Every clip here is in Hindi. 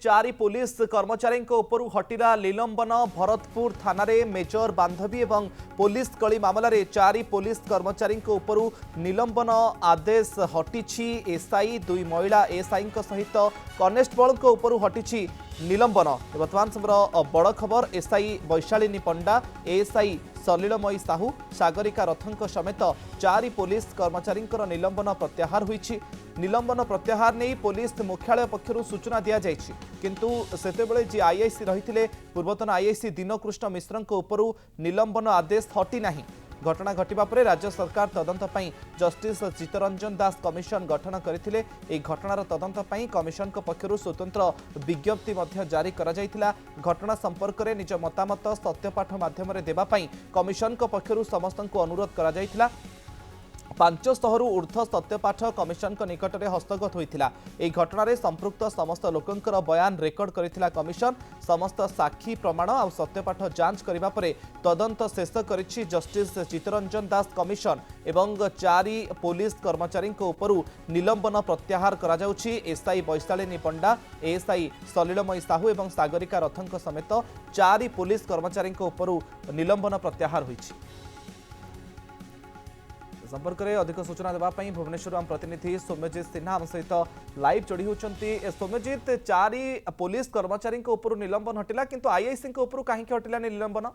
चारि पुलिस कर्मचारी उपरू हटिला निलंबन। भरतपुर थाना मेजर बांधवी एवं पुलिस कली मामलें चारि पुलिस कर्मचारी उपरू निलंबन आदेश हटिछि। एसआई दुई महिला एसआई सहित कनेस्टेबल उपरू हटिछि निलंबन। वर्तमान समय बड़ खबर एसआई वैशालिनी पंडा एएसआई सलिलमयी साहू सागरिका रथों समेत चारि पुलिस कर्मचारी निलंबन प्रत्याहार होइछि। निलंबन प्रत्याहार नहीं पुलिस मुख्यालय पक्षर सूचना दि जाइछि, किंतु सेतेबेले जी आईआईसी रही पूर्वतन आईआईसी दीनकृष्ण मिश्र उपरू निलंबन आदेश हटि नाही। घटना घटिबा परे राज्य सरकार तदंत पई जस्टिस चित्तरंजन दास कमिशन गठन करथिले। ए घटनार तदंत पई कमिशन पक्षरु स्वतंत्र विज्ञप्ति मध्य जारी करा जायतिला। घटना संपर्क में निज मतामत सत्यपाठ माध्यम देबा पई कमिशन पक्षरु समस्तंकु अनुरोध करा जायतिला। 500 रु ऊर्ध्व सत्यपाठ कमिशन निकट में हस्तगत होता। यह घटना संपृक्त समस्त लोकंकर बयान रेकर्ड करथिला कमिशन। समस्त साक्षी प्रमाण और सत्यपाठ जांच करबा परे तदंत शेष करिछि जस्टिस चित्तरंजन दास कमिशन एवं चारि पुलिस कर्मचारी उपरू निलंबन प्रत्याहार करा जाउछि। एसआई वैशालिनी पंडा एएसआई सलिलमयी साहू एवं सागरिका रथों समेत चारि पुलिस कर्मचारी उपरू निलंबन प्रत्याहार होइछि। संपर्क में अधिक सूचना देवाई भुवनेश्वर आम प्रतिनिधि सौम्यजित सिन्हा आम सहित लाइव जोड़ी होती। सौम्यजित चारि पुलिस कर्मचारी उपरू निलंबन हटिला, किंतु आईआईसी उपरू कहीं हटिला निलंबन?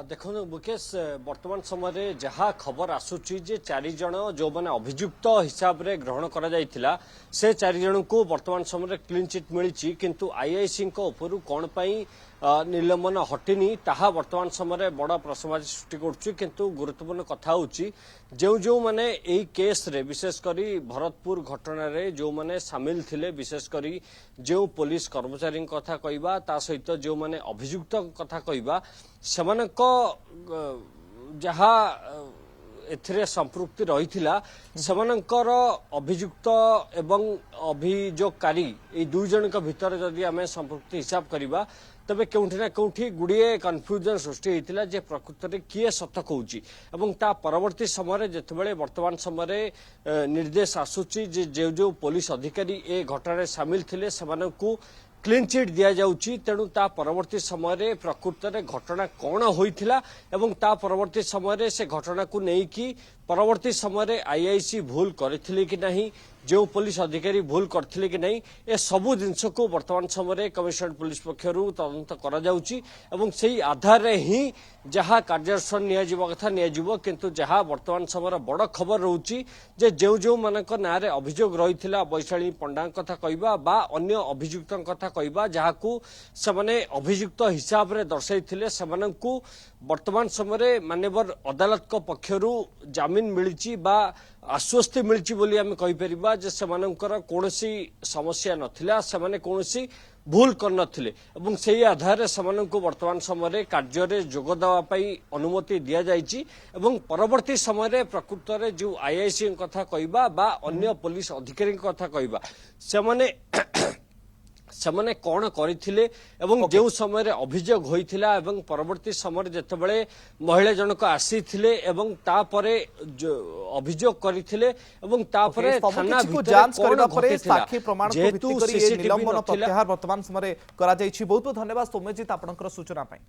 देखो मुकेश, वर्तमान समय जहाँ खबर आसूची जे 4 जन जो मैंने अभियुक्त हिसाब से ग्रहण करा जाइथिला से 4 जन को वर्तमान समय क्लीन चिट मिली, किंतु आईआईसी उपरू कौन पाई निलंबन हटिनी ताहा वर्तमान समय बड़ प्रश्नवाची सृष्टि करुच्ची। किंतु गुरुत्वपूर्ण कथा होची जो जो माने एई केस रे विशेषकर भरतपुर घटना रे जो माने सामिल थिले, विशेषकर जो पुलिस कर्मचारी कथा कहबा ता सहित जो माने अभियुक्त कथा कहबा सेमानक जहा एथिरे संपृक्ति रहिथिला सेमानकर अभियुक्त एवं अभियोगकारी ए दुई जनक भितर जदि आमे संपृक्ति हिसाब करिबा तबे केउठी ना केउठी गुड़िए कन्फ्यूजन सृष्टि होता जे प्रकृत में किए सत कहूँ। ता परवर्ती समय जितेबाला वर्तमान समय निर्देश आसूची जे जो पुलिस अधिकारी ए घटना सामिल थिले सेमानकु क्लीन चिट दि जाउची। तेणु ता परवर्ती समय प्रकृत में घटना कौन होइथिला एवं ता परवर्ती समय से घटना को लेकिन परवर्ती समय आईआईसी भूल करथिले कि नहीं, जो पुलिस अधिकारी भूल करथिले कि नहीं, ए सबु जिनस को वर्तमान समय कमिशनरेट पुलिस पक्षरु तदंत करा जाउची एवं सेही आधार रे ही जहाँ कार्यानुष्ठान नियाजिबा कथा नियाजिबो। किंतु जहाँ वर्तमान समय बड़ खबर रहउची जे जो मानक नारे अभियोग रहिथिला वैशाली पंडा कथा कहबा बा अन्य अभियुक्त कथा कहबा जहाकू सेमाने अभियुक्त हिसाब रे दर्शाइथिले सेमानकु वर्तमान समय माननीय अदालत को पक्षरु जामिन मिली बा आश्वस्ति मिली बोली आम कहीपर जे सेमानंकर कौनसी समस्या नथिला, सेमाने कौनसी भूल कर नथिले एवं सेही आधार सेमानंकु वर्तमान समय कार्य रे जोग देवा पई अनुमति दिया जाइछि एवं परवर्ती समय प्रकृत में जो आईआईसी कथा कहबा बा अन्य पुलिस अधिकारी कथा कहबा सेमाने कौन करथिले एवं जो समय अभियोग होइथिला एवं परवर्ती समय जेतेबेले महिला जनक आसीथिले एवं तापरे अभियोग करथिले एवं तापरे थाना भितर जांच करबा परे साक्षी प्रमाण को भित्ति करी निलंबन प्रत्याहार वर्तमान समय करा जाइछि। बहुत बहुत धन्यवाद सौम्यजित आपनकर सूचना पाई।